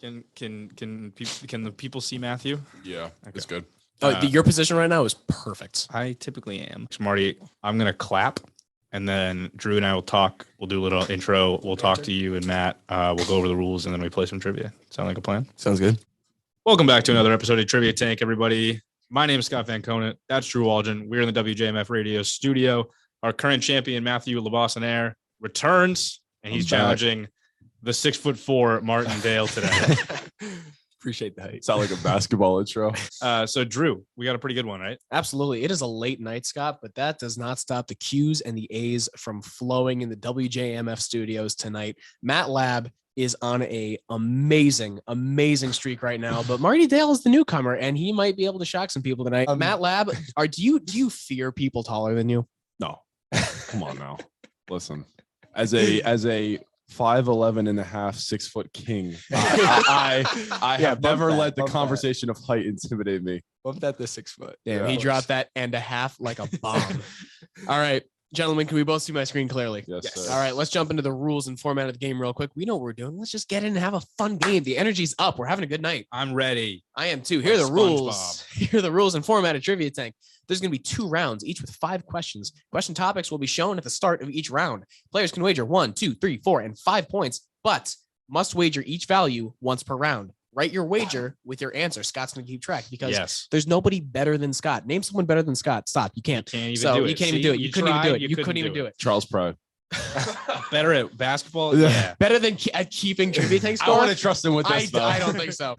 Can the people see Matthew? Yeah, it's good. Your position right now is perfect. I typically am. Marty, I'm gonna clap, and then Drew and I will talk. We'll do a little intro. We'll talk to you and Matt. We'll go over the rules, and then we play some trivia. Sound like a plan? Sounds good. Welcome back to another episode of Trivia Tank, everybody. My name is Scott Van Conant. That's Drew Walden. We're in the WJMF radio studio. Our current champion, Matthew LeBossonaire, returns, and he's challenging the 6'4" Martin Dale today. Appreciate the height. Sound like a basketball intro. So Drew, we got a pretty good one, right? Absolutely. It is a late night, Scott, but that does not stop the Q's and the A's from flowing in the WJMF studios tonight. Matt Lab is on a amazing streak right now, but Marty Dale is the newcomer, and he might be able to shock some people tonight. Matt Lab, do you fear people taller than you? No, come on now. Listen, as a 5'11" and a half, 6 foot king, I have never let the conversation of height intimidate me. Bump that to 6 foot. Damn, he dropped that and a half like a bomb. All right, gentlemen, can we both see my screen clearly? Yes. Sir. All right, let's jump into the rules and format of the game real quick. We know what we're doing. Let's just get in and have a fun game. The energy's up. We're having a good night. I'm ready. I am too. Here are the rules. Here are the rules and format of Trivia Tank. There's going to be 2 rounds, each with 5 questions. Question topics will be shown at the start of each round. Players can wager 1, 2, 3, 4, and 5 points, but must wager each value once per round. Write your wager with your answer. Scott's going to keep track because there's nobody better than Scott. Name someone better than Scott. Stop. You can't. You can't even do it. You can't even do it. You couldn't even do it. You couldn't even do it. Charles Pride. Better at basketball? Yeah. Better than at keeping Trivia Tank score? I want to trust him with this, though. I don't think so.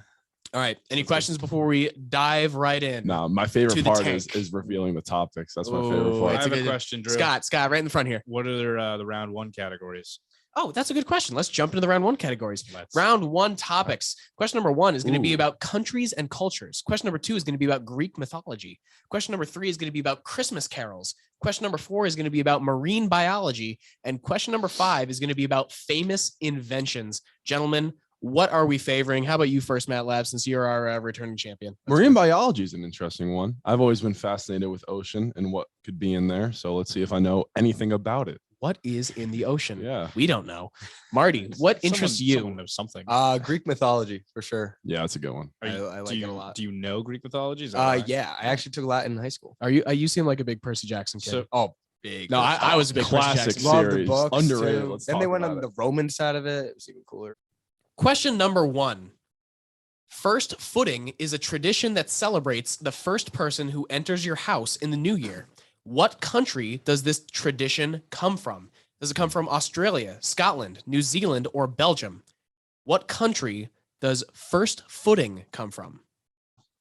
All right. Any questions before we dive right in? No, my favorite part is revealing the topics. That's my favorite part. I have a question, Drew. Scott, right in the front here. What are the round 1 categories? Oh, that's a good question. Let's jump into the round 1 categories. Round 1 topics. Question number 1 is going to be about countries and cultures. Question number 2 is going to be about Greek mythology. Question number 3 is going to be about Christmas carols. Question number 4 is going to be about marine biology. And question number 5 is going to be about famous inventions. Gentlemen, what are we favoring? How about you first, Matt Lab, since you're our returning champion? Marine biology is an interesting one. I've always been fascinated with ocean and what could be in there. So let's see if I know anything about it. What is in the ocean? Yeah. We don't know. Marty, what interests you? Someone knows something. Greek mythology for sure. Yeah, that's a good one. I like it a lot. Do you know Greek mythology? Yeah, I actually took Latin in high school. You seem like a big Percy Jackson kid. Big. No, I was a big classic Percy Jackson. Love the series. books, Underrated. too. Let's Then talk they went about on it. the Roman side of it. It was even cooler. Question number 1. First footing is a tradition that celebrates the first person who enters your house in the new year. What country does this tradition come from? Does it come from Australia, Scotland, New Zealand, or Belgium? What country does first footing come from?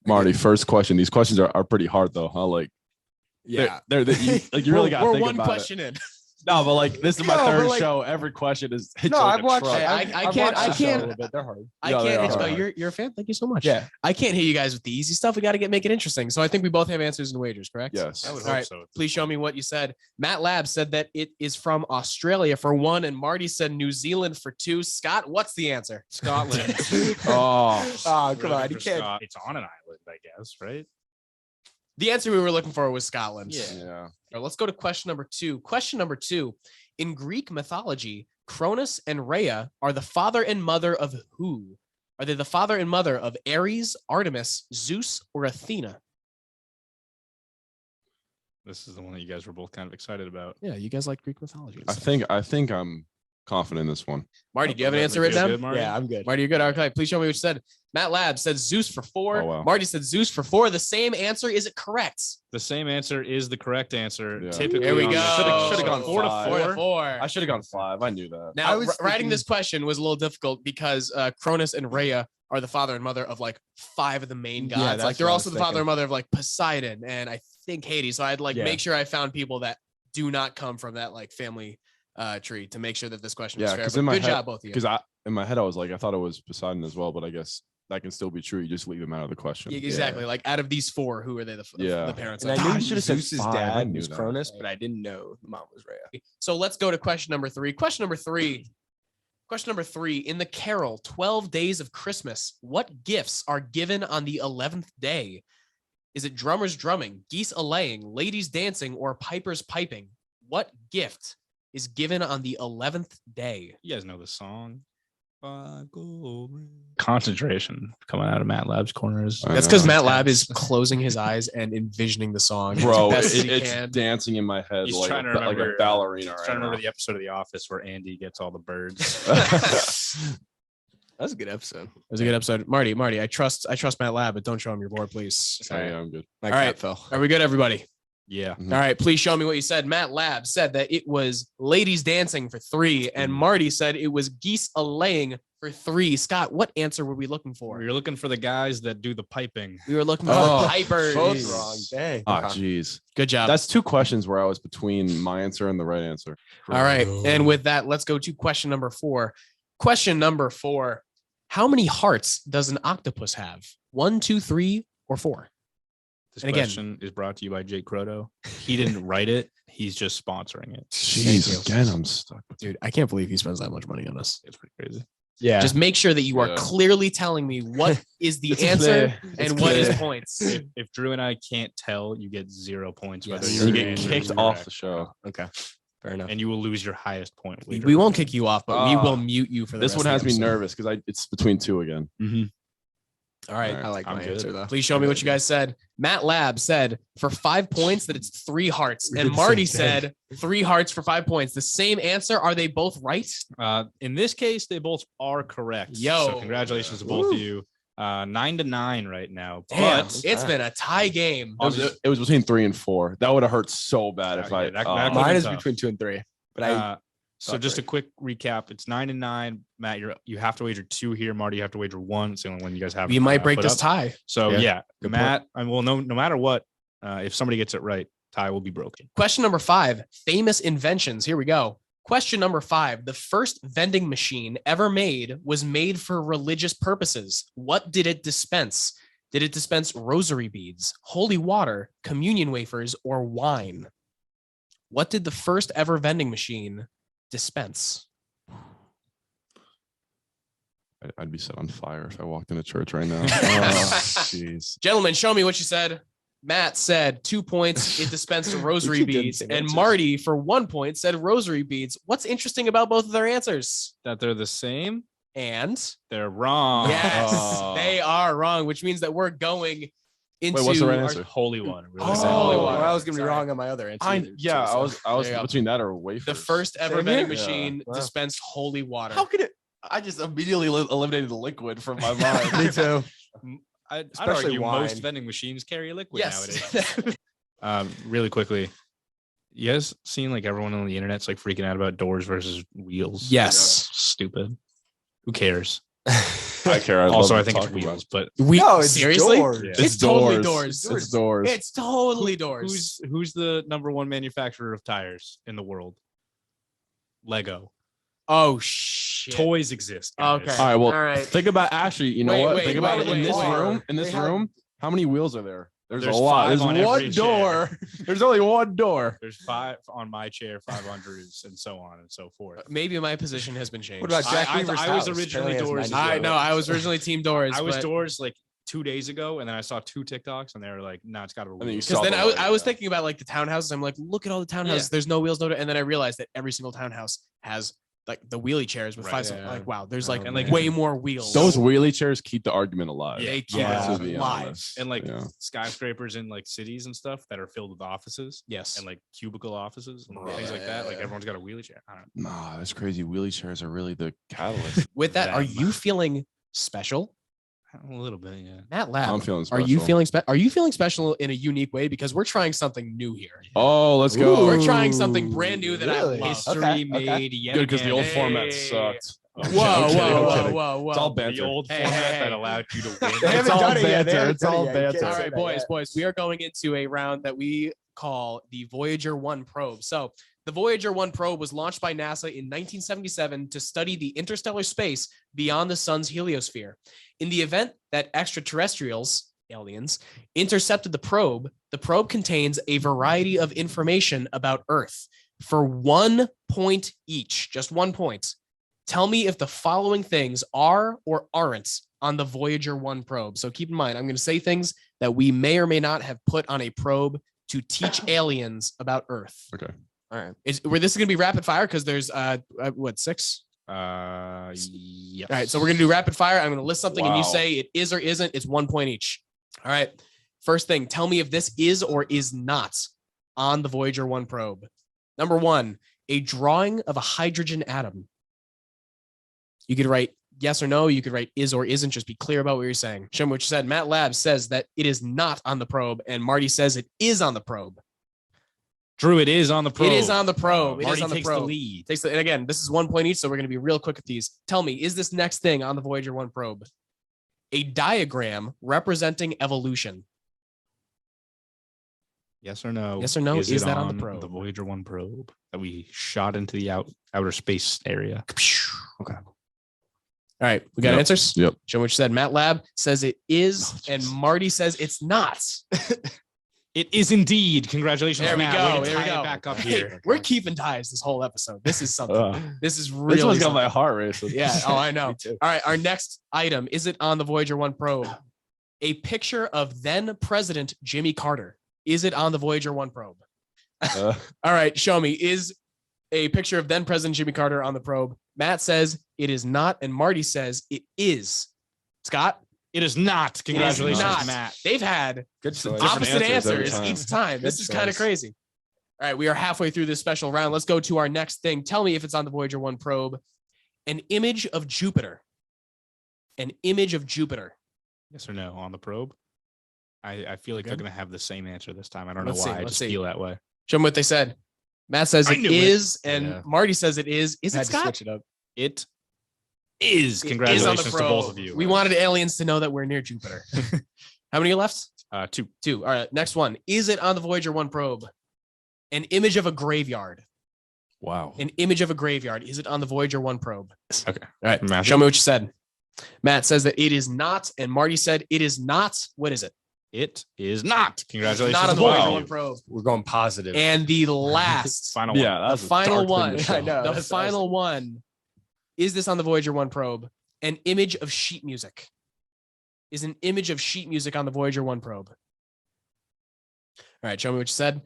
Marty, first question. These questions are pretty hard, though, huh? Like, Yeah. they're you really got to think one about question it. in. No, but like this is my third show. Every question is hit you like I've a watched. truck. I can't. They're hard. I Yeah, they can't. are. You're a fan. Thank you so much. Yeah. I can't hit you guys with the easy stuff. We got to make it interesting. So I think we both have answers and wagers, correct? Yes. I would All hope right. so. Please show me what you said. Matt Lab said that it is from Australia for 1, and Marty said New Zealand for 2. Scott, what's the answer? Scotland. Oh, Come on, you can't. It's on an island, I guess, right? The answer we were looking for was Scotland. yeah. All right, let's go to question number 2. Question number 2. In Greek mythology, Cronus and Rhea are the father and mother of who? Are they the father and mother of Ares, Artemis, Zeus, or Athena? This is the one that you guys were both kind of excited about. Yeah, you guys like Greek mythology. I think I'm confident in this one. Marty, do you have an answer written down? Marty? Yeah, I'm good. Marty, you're good. Okay, please show me what you said. Matt Lab said Zeus for 4. Oh, wow. Marty said Zeus for 4. The same answer. Is it correct? The same answer is the correct answer. Yeah. Typically, There we on go. the- Should've gone 4 to 5. 4 to 4. 4. I should have gone 5. I knew that. Now, I was writing thinking- this question was a little difficult because Cronus and Rhea are the father and mother of like 5 of the main Yeah, gods. that's Like they're what I also was the father thinking. and mother of like Poseidon and I think Hades. So I'd like Yeah. make sure I found people that do not come from that like family tree to make sure that this question is Yeah, fair. 'cause But in my good head- job, both of you. Because in my head I was like, I thought it was Poseidon as well, but I guess that can still be true. You just leave him out of the question. Yeah, exactly. Like out of these 4, who are they Yeah. the parents? And I of? knew I should've said Zeus's 5. I dad knew was that. Cronus, but I didn't know the mom was Rhea. So let's go to question number 3. Question number 3. Question number 3. In the carol 12 Days of Christmas, what gifts are given on the 11th day? Is it drummers drumming, geese a-laying, ladies dancing, or pipers piping? What gift is given on the 11th day? You guys know the song. Concentration coming out of Matt Lab's corners. That's because Matt Lab is closing his eyes and envisioning the song. Bro, as best as he it's can. dancing in my head He's like trying to like remember, a ballerina. Trying Right to remember now. the episode of The Office where Andy gets all the birds. That's a good episode. It was a good episode. Marty, I trust Matt Lab, but don't show him your board, please. Sorry, I'm good. My All cat right. fell. Are we good, everybody? Yeah. Mhm. All right, please show me what you said. Matt Lab said that it was ladies dancing for 3, and Marty said it was geese a-laying for 3. Scott, what answer were we looking for? We were looking for the guys that do the piping. We were looking for Oh, the Pipers. Both wrong. Dang. Oh, jeez. Good job. That's 2 questions where I was between my answer and the right answer. All right. And with that, let's go to question number 4. Question number 4. How many hearts does an octopus have? 1, 2, 3, or 4? This And again- question is brought to you by Jake Croto. He didn't write it. He's just sponsoring it. Jeez, again, I'm stuck. Dude, I can't believe he spends that much money on us. It's pretty crazy. Yeah. Just make sure that you are Yeah. clearly telling me what is the It's answer clear. and It's what is clear. points. If Drew and I can't tell, you get 0 points. Yes. Whether You your get answer kicked is off correct. the show. Okay. Fair enough. And you will lose your highest point. We won't kick you off, but we will Ah. mute you for the This rest one of has the me episode. nervous because it's between 2 again. All right. I like I'm my good. answer though. Please show me what you guys said. Matt Lab said for 5 points that it's 3 hearts. And Marty said 3 hearts for 5 points. The same answer. Are they both right? In this case, they both are correct. Yo. So congratulations to both of you. 9-9 right now. Damn, But it's been a tie game. It was between 3 and 4. That would have hurt so bad if Yeah, I. that oh. could've Mine been is tough. between 2 and 3. But I so just a quick recap. It's 9-9. Matt, you have to wager 2 here. Marty, you have to wager 1. It's the only one you guys have. We might break put this up. tie. So Yeah. Good Matt, no matter what, if somebody gets it right, tie will be broken. Question number 5, famous inventions. Here we go. Question number 5, the first vending machine ever made was made for religious purposes. What did it dispense? Did it dispense rosary beads, holy water, communion wafers, or wine? What did the first ever vending machine dispense? I'd be set on fire if I walked into church right now. Oh, jeez. Gentlemen, show me what you said. Matt said 2 points. It dispensed rosary He didn't beads. say And answers. Marty, for 1 point, said rosary beads. What's interesting about both of their answers? That they're the same. And They're wrong. yes, Oh. they are wrong, which means that we're going into what's the right our- answer? Holy water. We Oh, always say holy holy water. water. Well, I was gonna be Sorry. wrong on my other answer. either, Yeah, so- I was There you go. between that or wafers. the first ever Same vending here? machine Wow. dispensed holy water. How could it? I just immediately eliminated the liquid from my mind. Me too. I'd Especially argue most wine. vending machines carry liquid Yes. nowadays. Really quickly, you guys seen like everyone on the internet's like freaking out about doors versus wheels? Yes. Stupid. Who cares? I care. Also, I think it's wheels, but We No, it's seriously? doors. Yeah. It's totally doors. It's doors. It's totally doors. who's the number one manufacturer of tires in the world? Lego. Oh shit. Toys exist. Guys. Okay. All right. Well, All right. think about actually. You know Wait, what? wait, Think about wait, it in wait, this wait. room. In this They have- room, how many wheels are there? There's a There's lot. 5 There's on one every door. There's only one door. There's 5 on my chair, 5 on Drew's, and so on and so forth. Maybe my position has been changed. What about Jack I Weaver's was house? originally Apparently has doors as 90 I well. know. I was originally team doors. I was but- doors like 2 days ago, and then I saw 2 TikToks, and they were like, "No, it's got to be." then you wheels." saw Because then the I was light, thinking about like the townhouses. I'm like, look at all the townhouses. Yeah. There's no wheels, no. And then I realized that every single townhouse has like the wheelie chairs with Right, 5. yeah. Like, wow, there's like, Oh, and, like, way more wheels. Those wheelie chairs keep the argument alive. Yeah. they keep Yeah. it To be alive. honest. and like Yeah. skyscrapers in like cities and stuff that are filled with offices Yes. and like cubicle offices and things like that. Like everyone's got a wheelie chair. I don't know. Nah, that's crazy. Wheelie chairs are really the catalyst. With that, are Them. you feeling special, A little bit, yeah. Matt Lab? I'm feeling Are special. you feeling Are you feeling special in a unique way? Because we're trying something new here. Oh, let's go. Ooh. We're trying something brand new that Really? I love. History Okay, made yet Good because the again. old Hey. format sucked. Whoa, I'm kidding, whoa, I'm whoa, kidding. whoa, whoa! It's all The banter. old Hey, format hey, that hey. allowed you to win. They It's haven't all done it yet. They banter. haven't It's done it all yet. You can't banter. All say right, that boys, yet. we are going into a round that we call the Voyager 1 probe. So the Voyager 1 probe was launched by NASA in 1977 to study the interstellar space beyond the sun's heliosphere. In the event that extraterrestrials, aliens, intercepted the probe contains a variety of information about Earth. For 1 point each, just 1 point, tell me if the following things are or aren't on the Voyager 1 probe. So keep in mind, I'm going to say things that we may or may not have put on a probe to teach aliens about Earth. Okay. All right. This is going to be rapid fire because there's what, 6? Yes. All right, so we're gonna do rapid fire. I'm gonna list something and you Wow. say it is or isn't. It's 1 point each. All right. First thing, tell me if this is or is not on the Voyager 1 probe. Number 1, a drawing of a hydrogen atom. You could write yes or no. You could write is or isn't. Just be clear about what you're saying. Show me what you said. Matt Lab says that it is not on the probe, and Marty says it is on the probe. Drew, it is on the probe. It is on the probe. It Marty is on the takes probe. the lead. And again, this is 1 point each, so we're going to be real quick with these. Tell me, is this next thing on the Voyager 1 probe a diagram representing evolution? Yes or no? Yes or no? Is it that on the probe? The Voyager 1 probe that we shot into the outer space area. Okay. All right, we got answers? Yep. Show me what you said. Matt Lab says it is, and Marty says it's not. It is indeed. Congratulations, There we Matt. go. Way to There we tie it go. back up Hey, here. we're keeping ties this whole episode. This is something. This is really This one's got something. my heart racing. Yeah. Oh, I know. Me too. All right. Our next item, is it on the Voyager 1 probe? A picture of then President Jimmy Carter. Is it on the Voyager 1 probe? Uh, All right. Show me. Is a picture of then President Jimmy Carter on the probe? Matt says it is not, and Marty says it is. Scott? It is not. Congratulations, not. Matt. They've had Good choice. opposite answers every answers time. each time. This Good is kind of choice. crazy. All right, we are halfway through this special round. Let's go to our next thing. Tell me if it's on the Voyager 1 probe. An image of Jupiter. An image of Jupiter. Yes or no on the probe? I feel like they're Good. going to have the same answer this time. I don't Let's know see, why. I let's just see. feel that way. Show me what they said. Matt says I it knew it. is, and Yeah. Marty says it is. Is Had it to Scott? switch it up. It is. It is on the Congratulations to probe. both of you. We wanted aliens to know that we're near Jupiter. How many are left? 2. 2. All right, next one. Is it on the Voyager 1 probe? An image of a graveyard. wow. An image of a graveyard. Is it on the Voyager 1 probe? Okay. All right. Matthew? Show me what you said. Matt says that it is not, and Marty said it is not. What is it? It is not. Congratulations Not on to the both Voyager of 1 you. probe. We're going positive. And the last, Final Yeah, one. that's the a final dark thing one. to show. I know. The That's final one. Is this on the Voyager 1 probe? An image of sheet music. Is an image of sheet music on the Voyager 1 probe? All right, show me what you said.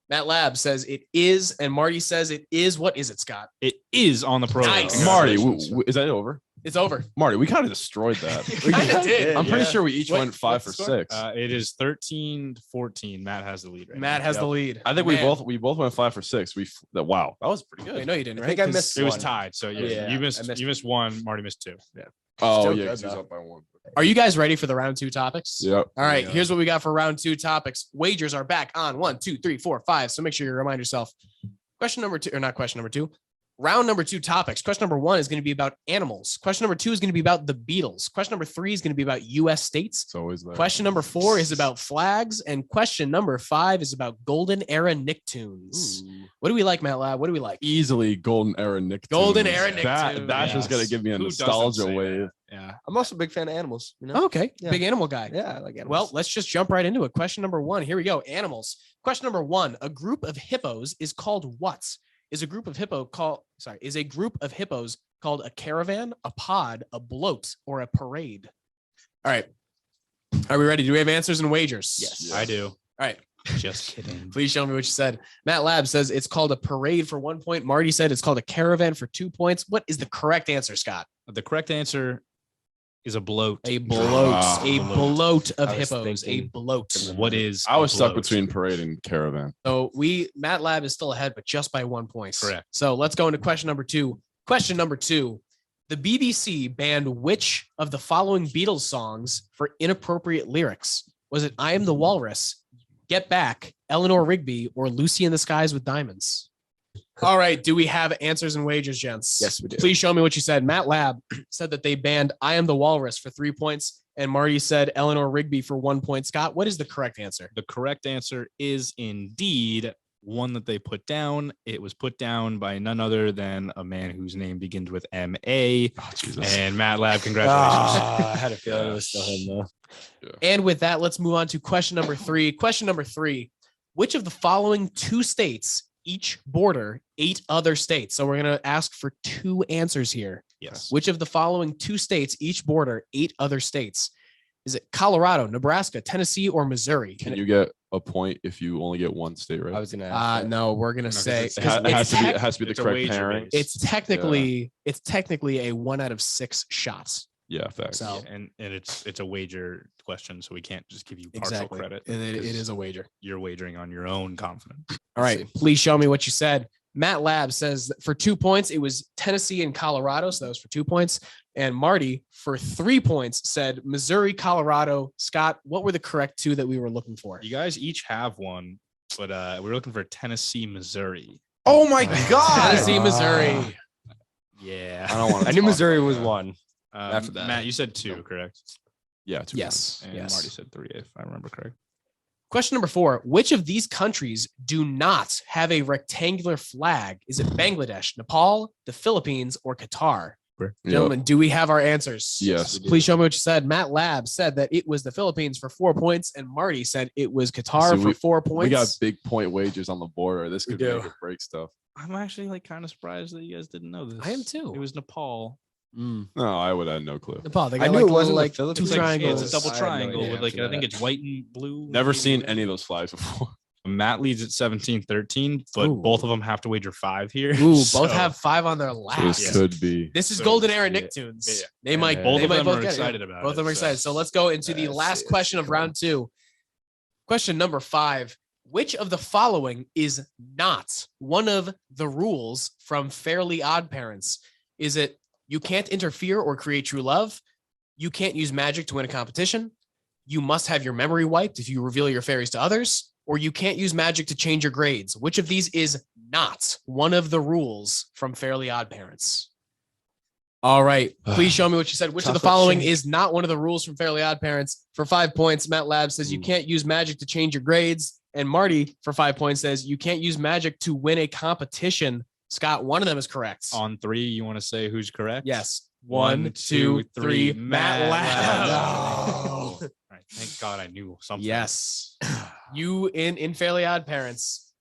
Matt Lab says it is, and Marty says it is. What is it, Scott? It is on the probe. Nice. Marty, Congratulations. is that over? It's over. Marty, we kind of destroyed that. We kinda did. I'm pretty Yeah. sure we each What- went 5 what's for the score? 6. It is 13-14. Matt has the lead right Matt now. has Yep. the lead. I think Man. we both went 5 for 6. Wow, that was pretty good. Wait, no, you didn't, I right? think I 'Cause missed It was one. tied. So yeah, Yeah, you I missed missed 1. Marty missed 2. Oh Still yeah, good, 'cause he was though. up by 1. Are you guys ready for the round 2 topics? Yep. All right, Yeah. here's what we got for round 2 topics. Wagers are back on 1, 2, 3, 4, 5. So make sure you remind yourself. Question number 2, or not question number 2. Round number 2 topics. Question number 1 is going to be about animals. Question number 2 is going to be about the Beatles. Question number 3 is going to be about U.S. states. It's always there. Question number 4 is about flags, and question number 5 is about golden era Nicktoons. Ooh. What do we like, Matt Lab? What do we like? Easily golden era Nick. Golden era That Nicktoons. that's just gonna Yes. give me a Who doesn't nostalgia say wave. that? Yeah. I'm also a big fan of animals. You know? Oh, okay, Yeah. big animal guy. Yeah, I like animals. Well, let's just jump right into it. Question number 1. Here we go. Animals. Question number 1. A group of hippos is called what? Is a group of hippos called a caravan, a pod, a bloat, or a parade? All right. Are we ready? Do we have answers and wagers? Yes. I do. All right. Just kidding. Please show me what you said. Matt Lab says it's called a parade for 1 point. Marty said it's called a caravan for 2 points. What is the correct answer, Scott? The correct answer is a bloat. A bloat. Wow. A bloat of I was hippos. A thinking- bloat. What is? I was a stuck bloat? between parade and caravan. So Matt Lab is still ahead, but just by 1 point. Correct. So let's go into question number 2. Question number 2. The BBC banned which of the following Beatles songs for inappropriate lyrics? Was it I Am the Walrus, Get Back, Eleanor Rigby, or Lucy in the Skies with Diamonds? All right. Do we have answers and wagers, gents? Yes, we do. Please show me what you said. Matt Lab said that they banned I Am the Walrus for 3 points, and Marty said Eleanor Rigby for 1 point. Scott, what is the correct answer? The correct answer is indeed one that they put down. It was put down by none other than a man whose name begins with M.A. Oh Jesus. And Matt Lab, congratulations. Ah, I had a feeling it was still him though. And with that, let's move on to question number 3. Question number 3. Which of the following 2 states each border 8 other states? So we're going to ask for 2 answers here. Yes. Which of the following 2 states each border 8 other states? Is it Colorado, Nebraska, Tennessee, or Missouri? Can you get a point if you only get one state right? I was gonna ask. No, we're gonna 'cause say it's- It has to be the it's a correct wager pairing. base. it's technically a 1 out of 6 shots. Yeah, facts. So and it's a wager question, so we can't just give you partial exactly, credit. it 'cause is a wager. You're wagering on your own confidence. All right, please show me what you said. Matt Lab says that for 2 points, it was Tennessee and Colorado. So that was for 2 points. And Marty, for 3 points, said Missouri, Colorado. Scott, what were the correct 2 that we were looking for? You guys each have one, but we're looking for Tennessee, Missouri. Oh my God. Tennessee, Missouri. Yeah. I don't want I knew Missouri was 1. After that, Matt, you said 2, correct? Yeah. 2 Yes. And Yes. Marty said 3, if I remember correct. Question number 4. Which of these countries do not have a rectangular flag? Is it Bangladesh, Nepal, the Philippines, or Qatar? Yep. Gentlemen, do we have our answers? Yes. Please show me what you said. Matt Lab said that it was the Philippines for 4 points, and Marty said it was Qatar See, for 4 points. We got big point wagers on the board. This could do. make or break stuff. I'm actually like kind of surprised that you guys didn't know this. I am too. It was Nepal. No, I would have no clue. Nepal. They I got knew like it wasn't like the 2 Philippines. It's like, triangles. it's a double I had no triangle idea with like after I think that. it's white and blue. Never seen any of those flags before. Matt leads at 17-13, but Ooh. both of them have to wager 5 here. Ooh, So both have 5 on their So last. this could be. This is So, Golden Era yeah. Nicktoons. Yeah. They might Yeah. both they of might them both are get it. excited about Both of them are it. excited. So let's go into the Let's last see. question of round 2. Question number 5. Which of the following is not one of the rules from Fairly Odd Parents? Is it you can't interfere or create true love? You can't use magic to win a competition? You must have your memory wiped if you reveal your fairies to others? Or you can't use magic to change your grades? Which of these is not one of the rules from Fairly Odd Parents? All right. Please show me what you said. Which of the Chocolate following shake. is not one of the rules from Fairly Odd Parents? For 5 points, Matt Lab says you Ooh. can't use magic to change your grades. And Marty, for 5 points, says you can't use magic to win a competition. Scott, one of them is correct. On 3, you want to say who's correct? Yes. 1, 1, 2, 2, 3. 3. Matt Lab. No. All right. Thank God I knew something. Yes. You in Fairly Odd Parents,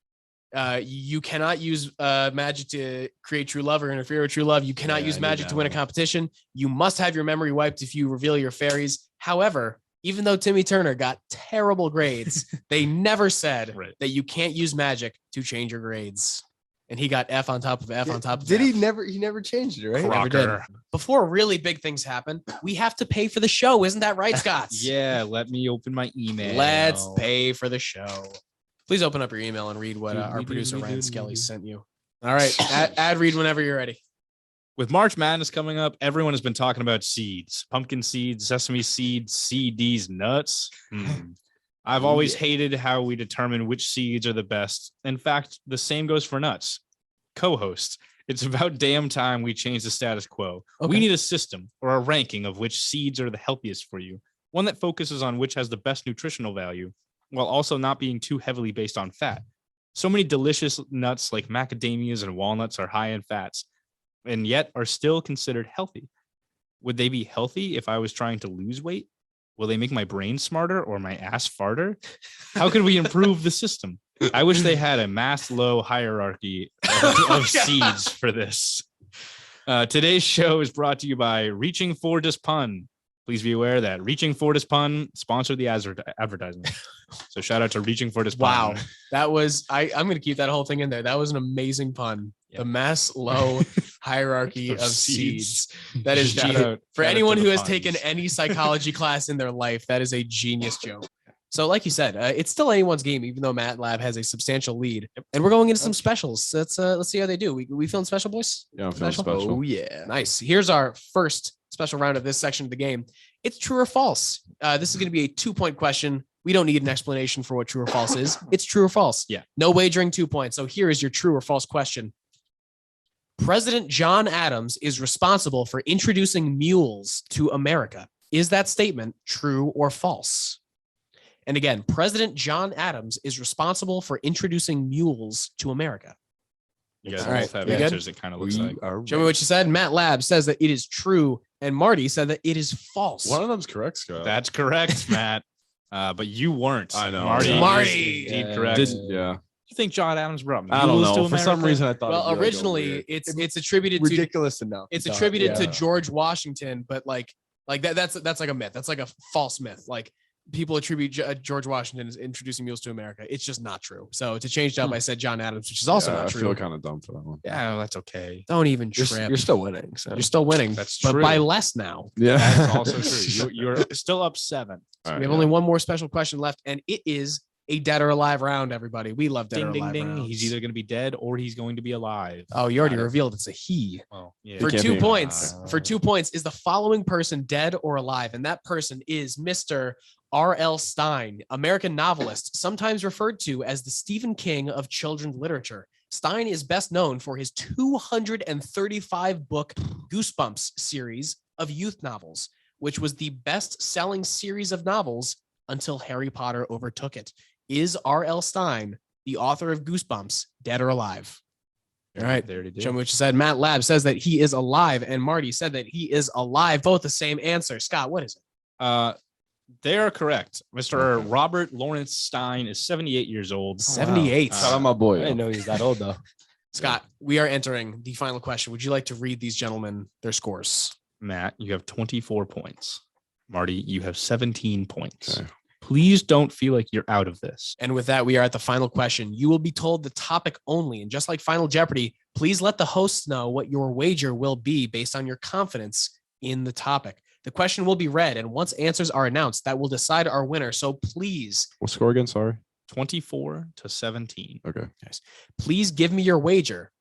you cannot use magic to create true love or interfere with true love. You cannot Yeah, use I knew magic that to win a one. competition. You must have your memory wiped if you reveal your fairies. However, even though Timmy Turner got terrible grades, they never said Right. that you can't use magic to change your grades. And he got F on top of F on top of Did F. he never? He never changed it, right? Never did. Crocker. Before really big things happen, we have to pay for the show. Isn't that right, Scott? Yeah, let me open my email. Let's pay for the show. Please open up your email and read what our producer Ryan Skelly sent you. All right, ad read whenever you're ready. With March Madness coming up, everyone has been talking about seeds, pumpkin seeds, sesame seeds, CDs, nuts. I've always hated how we determine which seeds are the best. In fact, the same goes for nuts. Co-host, it's about damn time we change the status quo. Okay. We need a system or a ranking of which seeds are the healthiest for you. One that focuses on which has the best nutritional value, while also not being too heavily based on fat. So many delicious nuts like macadamias and walnuts are high in fats, and yet are still considered healthy. Would they be healthy if I was trying to lose weight? Will they make my brain smarter or my ass farter? How can we improve the system? I wish they had a Maslow hierarchy of seeds for this. Today's show is brought to you by Reaching for This Pun. Please be aware that Reaching for This Pun sponsored the advertisement. So shout out to Reaching for This Pun. Wow, that was I'm going to keep that whole thing in there. That was an amazing pun. Yep. The Maslow hierarchy of seeds. That is Shout genius. out- For shout out anyone to who the has puns. taken any psychology class in their life, that is a genius joke. So, like you said, it's still anyone's game, even though Matt Lab has a substantial lead. And we're going into some specials. Let's see how they do. We feeling special, boys? Yeah, I'm feeling Special? special. Oh yeah. Nice. Here's our first special round of this section of the game. It's true or false. This is going to be a 2-point question. We don't need an explanation for what true or false is. It's true or false. Yeah. No wagering, 2 points. So here is your true or false question. President John Adams is responsible for introducing mules to America. Is that statement true or false? And again, President John Adams is responsible for introducing mules to America. You guys All right, both have you good? answers, it kind of looks like. Show me what you said. Matt Lab says that it is true, and Marty said that it is false. One of them's correct, Scott. That's correct, Matt. But you weren't. I know. Marty. Yeah. Marty. is indeed Yeah. correct. Yeah. You think John Adams brought I don't mules to know. For some America? reason, I thought. Well, it'd be, like, a originally weird- it's attributed to Ridiculous enough. it's attributed to Yeah. George Washington, but like Like that's like a myth. That's like a false myth. Like people attribute George Washington as introducing mules to America. It's just not true. So to change it up, I said John Adams, which is also not I true. feel kind of dumb for that one. Yeah, that's okay. Don't even trip. You're still winning. So You're still winning. That's but true. by less now. Yeah, That's also true. You're still up 7. All right, We have only one more special question left, and it is a dead or alive round, everybody. We love dead Ding, or ding, alive ding. rounds. He's either going to be dead or he's going to be alive. Oh, you already Got it. revealed it's a he. Well, yeah. For can't 2 be. points, is the following person dead or alive? And that person is Mr. R.L. Stein, American novelist, sometimes referred to as the Stephen King of children's literature. Stein is best known for his 235-book Goosebumps series of youth novels, which was the best-selling series of novels until Harry Potter overtook it. Is R.L. Stein, the author of Goosebumps, dead or alive? All right. There it is. Show me what you said. Matt Lab says that he is alive, and Marty said that he is alive. Both the same answer. Scott, what is it? They are correct. Mr. Robert Lawrence Stein is 78 years old. 78. Shout out my boy. I didn't know he was that old though. Scott, we are entering the final question. Would you like to read these gentlemen their scores? Matt, you have 24 points. Marty, you have 17 points. Okay. Please don't feel like you're out of this. And with that, we are at the final question. You will be told the topic only. And just like Final Jeopardy, please let the hosts know what your wager will be based on your confidence in the topic. The question will be read, and once answers are announced, that will decide our winner. So please, What score again? Sorry. 24-17. Okay. please give me your wager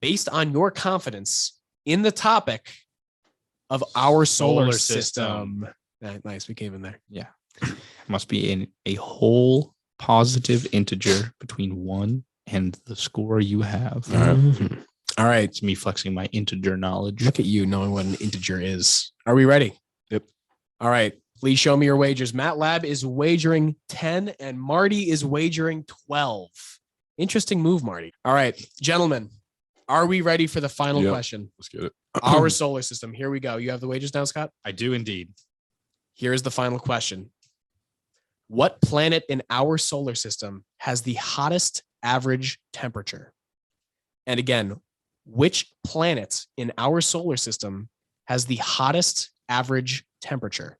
based on your confidence in the topic of our solar system. Nice. We came in there. Must be in a whole positive integer between 1 and the score you have. All right. All right. It's me flexing my integer knowledge. Look at you knowing what an integer is. Are we ready? Yep. All right. Please show me your wagers. Matt Lab is wagering 10 and Marty is wagering 12. Interesting move, Marty. All right, gentlemen, are we ready for the final Yep. question? Let's get it. Our solar system. Here we go. You have the wagers down, Scott? I do indeed. Here is the final question. What planet in our solar system has the hottest average temperature? And again, which planet in our solar system has the hottest average temperature?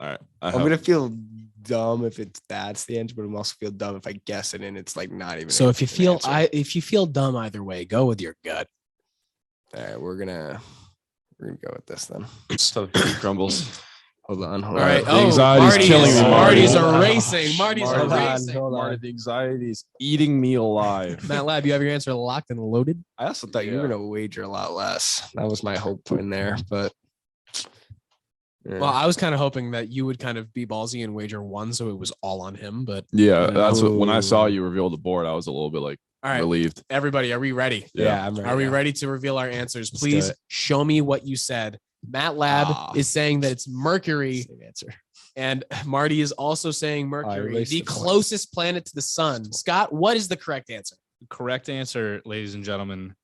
All right. I'm gonna feel dumb if that's the answer, but I'm also feel dumb if I guess it and it's like not even. So if you an answer. if you feel dumb either way, go with your gut. All right, we're gonna go with this then. So crumbles. Hold on. All right. The anxiety's killing me. Marty's Marty. erasing. Marty's Hold on, erasing. hold on. Marty, the anxiety is eating me alive. Matt Lab, you have your answer locked and loaded. I also thought you were gonna wager a lot less. That was my hope in there, but yeah. Well, I was kind of hoping that you would kind of be ballsy and wager 1, so it was all on him. But Yeah, that's what, when I saw Oh. you reveal the board, I was a little bit like all right, relieved. everybody, are we ready? yeah, I'm ready. Are we yeah. ready to reveal our answers? Let's do Please it. show me what you said. Matt Lab Ah. is saying that it's Mercury, Same answer. and Marty is also saying Mercury, erased the the point. closest planet to the sun. Scott, what is the correct answer? The correct answer, ladies and gentlemen,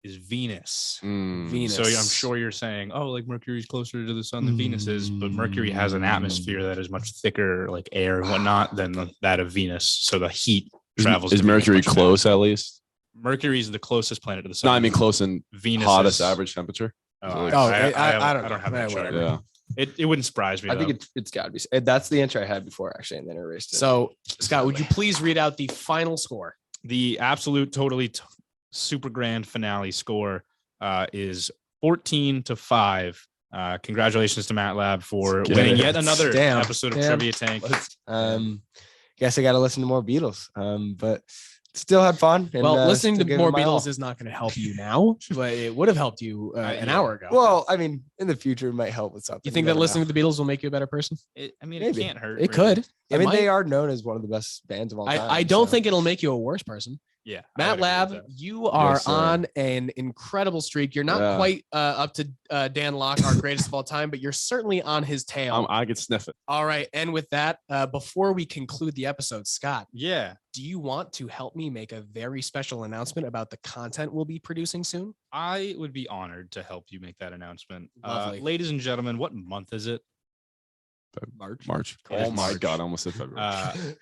is Venus. Venus. So I'm sure you're saying, oh, like Mercury's closer to the sun than Venus is, but Mercury has an atmosphere that is much thicker, like air and whatnot, than that of Venus. So the heat travels. Is to Venus Mercury much close faster. at least? Mercury is the closest planet to the sun. No, I mean close in Venus hottest is- average temperature. Oh, Oh, I don't I don't have know. that chart. Whatever. Yeah. It wouldn't surprise me. I though. think it's got to be. That's the answer I had before actually, and then I erased it. So, Scott, would you please read out the final score? The absolute, totally super grand finale score is 14-5. Congratulations to Matt Lab for Let's get winning it. yet another Damn. episode of Damn. Trivia Tank. Guess I got to listen to more Beatles. But still had fun. And, Well, listening still to gave more it my all. Beatles is not going to help you now, but it would have helped you an Yeah. hour ago. Well, I mean, in the future, it might help with something. You think that listening to the Beatles will make you a better person? It Maybe. can't hurt. It really. could. I mean, might. they are known as one of the best bands of all time. I don't so- think it'll make you a worse person. Yeah. I Matt would agree Lab, with that. you are Yes, sir. on an incredible streak. You're not Yeah. quite up to Dan Locke, our greatest of all time, but you're certainly on his tail. I could sniff it. All right. And with that, before we conclude the episode, Scott, Yeah. do you want to help me make a very special announcement about the content we'll be producing soon? I would be honored to help you make that announcement. Lovely. Ladies and gentlemen, what month is it? March. It is Oh my March. God, I almost said February.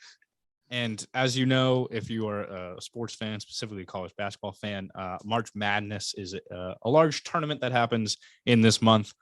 And as you know, if you are a sports fan, specifically a college basketball fan, March Madness is a large tournament that happens in this month.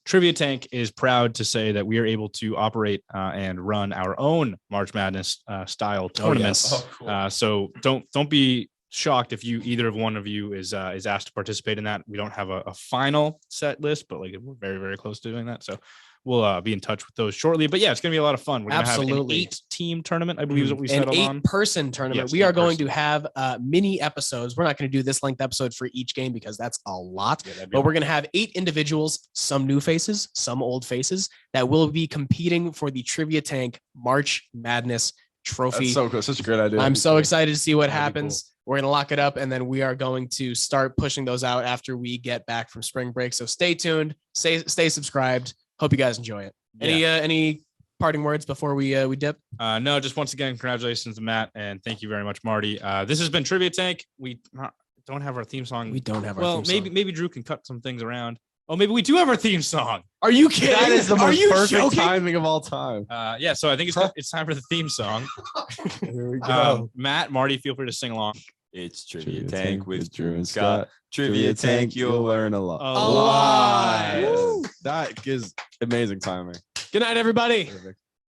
Trivia Tank is proud to say that we are able to operate and run our own March Madness style tournaments. yes. cool. So don't be shocked if either of one of you is asked to participate in that. We don't have a final set list, but like we're very, very close to doing that. So we'll be in touch with those shortly. But yeah, it's gonna be a lot of fun. We're gonna have an Absolutely. 8-team tournament, I believe is what we An settled on. 8-person tournament. Yes, We are 8 going person. to have mini episodes. We're not going to do this length episode for each game because that's a lot. Yeah, that'd be But we're going to have 8 individuals, some new faces, some old faces, that will be competing for the Trivia Tank March Madness trophy. That's so cool. Such a great idea. I'm so excited to see what That'd be happens. We're going to lock it up, and then we are going to start pushing those out after we get back from spring break. So stay tuned, stay subscribed. Hope you guys enjoy it. Any parting words before we dip? No, just once again, congratulations to Matt, and thank you very much, Marty. This has been Trivia Tank. We don't have our theme song. We don't have our theme song. maybe Drew can cut some things around. Oh, maybe we do have our theme song. Are you kidding? That is the Are most you perfect joking? timing of all time. Yeah, so I think it's time for the theme song. Here we go. Matt, Marty, feel free to sing along. It's Trivia Tank with Drew and Scott. Trivia Tank, you'll learn a lot. A lot. That is amazing timing. Good night, everybody. Perfect.